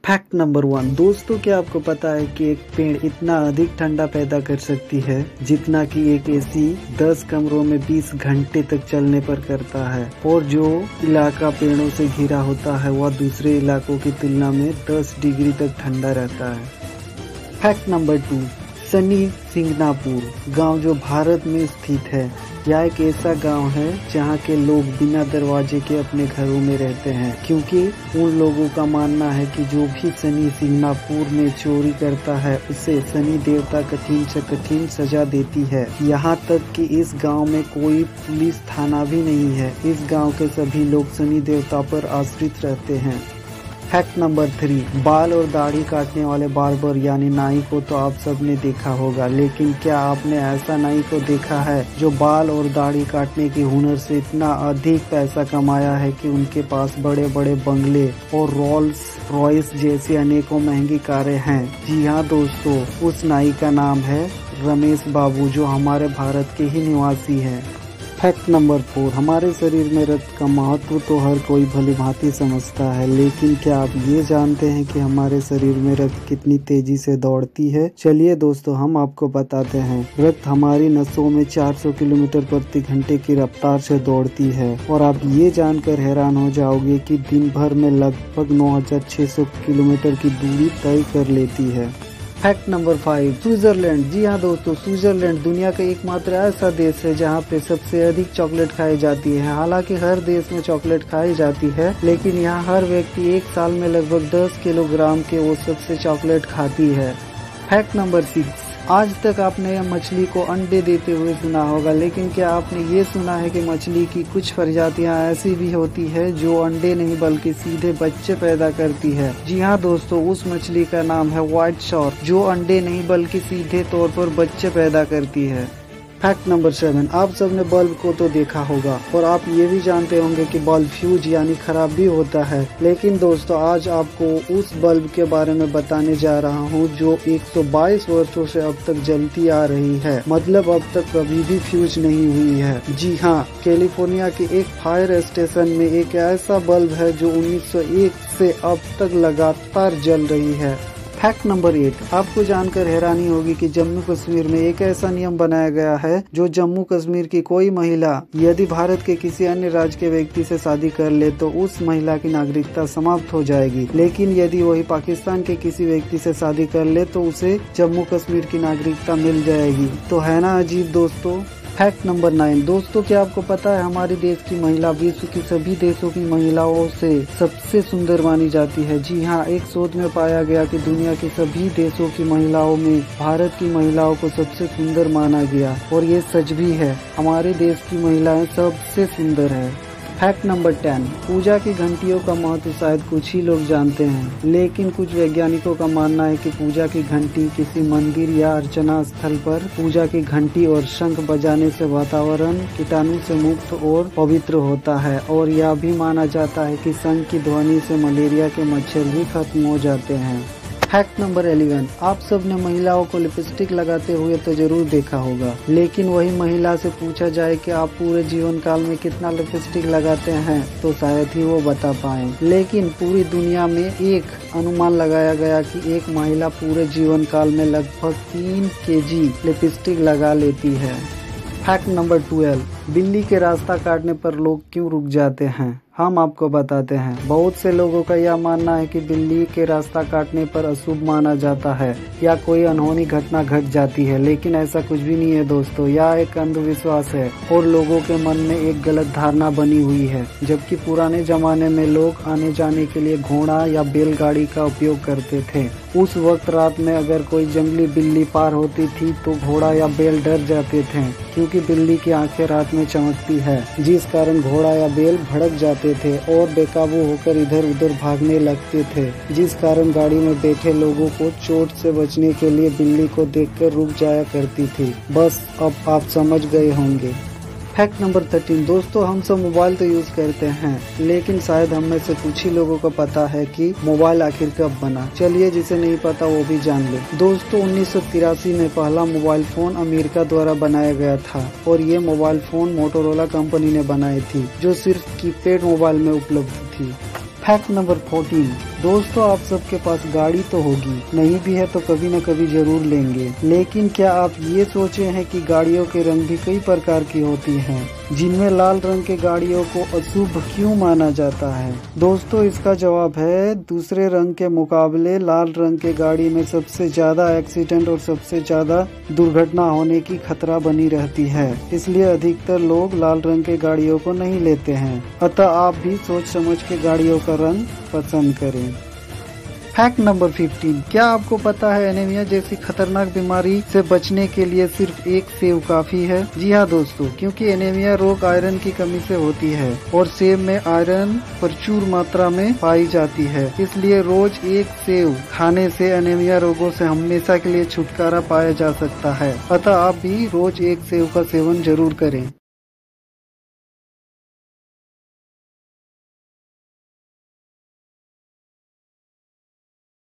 Fact number 1। दोस्तों, क्या आपको पता है कि एक पेड़ इतना अधिक ठंडा पैदा कर सकती है जितना कि एक एसी 10 कमरों में 20 घंटे तक चलने पर करता है, और जो इलाका पेड़ों से घिरा होता है वह दूसरे इलाकों की तुलना में 10 डिग्री तक ठंडा रहता है। Fact number 2। सनी सिंगनापुर गांव जो भारत में स्थित है, यह एक ऐसा गांव है जहां के लोग बिना दरवाजे के अपने घरों में रहते हैं, क्योंकि उन लोगों का मानना है कि जो भी सनी सिंगनापुर में चोरी करता है उसे शनि देवता कठिन से कठिन सजा देती है। यहाँ तक कि इस गांव में कोई पुलिस थाना भी नहीं है। इस गांव के सभी लोग शनि देवता पर आश्रित रहते हैं। Fact number 3। बाल और दाढ़ी काटने वाले बार्बर यानी नाई को तो आप सबने देखा होगा, लेकिन क्या आपने ऐसा नाई को देखा है जो बाल और दाढ़ी काटने के हुनर से इतना अधिक पैसा कमाया है कि उनके पास बड़े बड़े बंगले और रोल्स रॉयस जैसी अनेकों महंगी कारें हैं? जी हाँ दोस्तों, उस नाई का नाम है रमेश बाबू, जो हमारे भारत के ही निवासी है। Fact number 4। हमारे शरीर में रक्त का महत्व तो हर कोई भली भांति समझता है, लेकिन क्या आप ये जानते हैं कि हमारे शरीर में रक्त कितनी तेजी से दौड़ती है? चलिए दोस्तों, हम आपको बताते हैं। रक्त हमारी नसों में 400 किलोमीटर प्रति घंटे की रफ्तार से दौड़ती है, और आप ये जानकर हैरान हो जाओगे कि दिन भर में लगभग 9600 किलोमीटर की दूरी तय कर लेती है। Fact number 5। स्विट्जरलैंड। जी हाँ दोस्तों, स्विट्जरलैंड दुनिया का एकमात्र ऐसा देश है जहाँ पे सबसे अधिक चॉकलेट खाई जाती है। हालांकि हर देश में चॉकलेट खाई जाती है, लेकिन यहाँ हर व्यक्ति एक साल में लगभग 10 किलोग्राम के औसत से चॉकलेट खाती है। Fact number 6। आज तक आपने मछली को अंडे देते हुए सुना होगा, लेकिन क्या आपने ये सुना है कि मछली की कुछ प्रजातियां ऐसी भी होती है जो अंडे नहीं बल्कि सीधे बच्चे पैदा करती है? जी हाँ दोस्तों, उस मछली का नाम है व्हाइट शार्क, जो अंडे नहीं बल्कि सीधे तौर पर बच्चे पैदा करती है। Fact number 7। आप सबने बल्ब को तो देखा होगा, और आप ये भी जानते होंगे कि बल्ब फ्यूज यानी खराब भी होता है, लेकिन दोस्तों आज आपको उस बल्ब के बारे में बताने जा रहा हूँ जो 122 वर्षों से अब तक जलती आ रही है। मतलब अब तक कभी भी फ्यूज नहीं हुई है। जी हाँ, कैलिफोर्निया के एक फायर स्टेशन में एक ऐसा बल्ब है जो 1901 से अब तक लगातार जल रही है। Fact number 8। आपको जानकर हैरानी होगी कि जम्मू कश्मीर में एक ऐसा नियम बनाया गया है जो जम्मू कश्मीर की कोई महिला यदि भारत के किसी अन्य राज्य के व्यक्ति से शादी कर ले तो उस महिला की नागरिकता समाप्त हो जाएगी, लेकिन यदि वही पाकिस्तान के किसी व्यक्ति से शादी कर ले तो उसे जम्मू कश्मीर की नागरिकता मिल जाएगी। तो है ना अजीब दोस्तों। Fact number 9। दोस्तों, क्या आपको पता है हमारे देश की महिला विश्व की सभी देशों की महिलाओं से सबसे सुंदर मानी जाती है? जी हाँ, एक शोध में पाया गया कि दुनिया के सभी देशों की महिलाओं में भारत की महिलाओं को सबसे सुंदर माना गया, और ये सच भी है। हमारे देश की महिलाएं सबसे सुंदर है। Fact number 10। पूजा की घंटियों का महत्व शायद कुछ ही लोग जानते हैं, लेकिन कुछ वैज्ञानिकों का मानना है कि पूजा की घंटी किसी मंदिर या अर्चना स्थल पर पूजा की घंटी और शंख बजाने से वातावरण कीटाणु से मुक्त और पवित्र होता है, और यह भी माना जाता है कि शंख की ध्वनि से मलेरिया के मच्छर भी खत्म हो जाते हैं। Fact number 11। आप सब ने महिलाओं को लिपस्टिक लगाते हुए तो जरूर देखा होगा, लेकिन वही महिला से पूछा जाए कि आप पूरे जीवन काल में कितना लिपस्टिक लगाते हैं तो शायद ही वो बता पाए। लेकिन पूरी दुनिया में एक अनुमान लगाया गया कि एक महिला पूरे जीवन काल में लगभग 3 kg लिपस्टिक लगा लेती है। Fact number 12। बिल्ली के रास्ता काटने पर लोग क्यों रुक जाते हैं? हम आपको बताते हैं। बहुत से लोगों का यह मानना है कि बिल्ली के रास्ता काटने पर अशुभ माना जाता है या कोई अनहोनी घटना घट जाती है, लेकिन ऐसा कुछ भी नहीं है दोस्तों। यह एक अंधविश्वास है और लोगों के मन में एक गलत धारणा बनी हुई है। जबकि पुराने जमाने में लोग आने जाने के लिए घोड़ा या बैलगाड़ी का उपयोग करते थे। उस वक्त रात में अगर कोई जंगली बिल्ली पार होती थी तो घोड़ा या बैल डर जाते थे, क्योंकि बिल्ली की आंखें रात में चमकती है, जिस कारण घोड़ा या बैल भड़क जाते थे और बेकाबू होकर इधर उधर भागने लगते थे, जिस कारण गाड़ी में बैठे लोगों को चोट से बचने के लिए बिल्ली को देखकर रुक जाया करती थी। बस अब आप समझ गए होंगे। Fact number 13। दोस्तों, हम सब मोबाइल तो यूज करते हैं, लेकिन शायद हम में से कुछ ही लोगों को पता है कि मोबाइल आखिर कब बना। चलिए, जिसे नहीं पता वो भी जान ले। दोस्तों, 1983 में पहला मोबाइल फोन अमेरिका द्वारा बनाया गया था, और ये मोबाइल फोन मोटोरोला कंपनी ने बनाई थी, जो सिर्फ कीपैड मोबाइल में उपलब्ध थी। Fact number 14। दोस्तों, आप सबके पास गाड़ी तो होगी, नहीं भी है तो कभी न कभी जरूर लेंगे, लेकिन क्या आप ये सोचे हैं कि गाड़ियों के रंग भी कई प्रकार की होती हैं, जिनमें लाल रंग के गाड़ियों को अशुभ क्यों माना जाता है? दोस्तों, इसका जवाब है दूसरे रंग के मुकाबले लाल रंग के गाड़ी में सबसे ज्यादा एक्सीडेंट और सबसे ज्यादा दुर्घटना होने की खतरा बनी रहती है, इसलिए अधिकतर लोग लाल रंग के गाड़ियों को नहीं लेते हैं। अतः आप भी सोच समझ के गाड़ियों का रंग पसंद करें। फैक्ट नंबर 15, क्या आपको पता है एनीमिया जैसी खतरनाक बीमारी से बचने के लिए सिर्फ एक सेव काफी है? जी हाँ दोस्तों, क्योंकि एनीमिया रोग आयरन की कमी से होती है और सेव में आयरन प्रचुर मात्रा में पाई जाती है, इसलिए रोज एक सेव खाने से एनीमिया रोगों से हमेशा के लिए छुटकारा पाया जा सकता है। अतः आप भी रोज एक सेव का सेवन जरूर करें।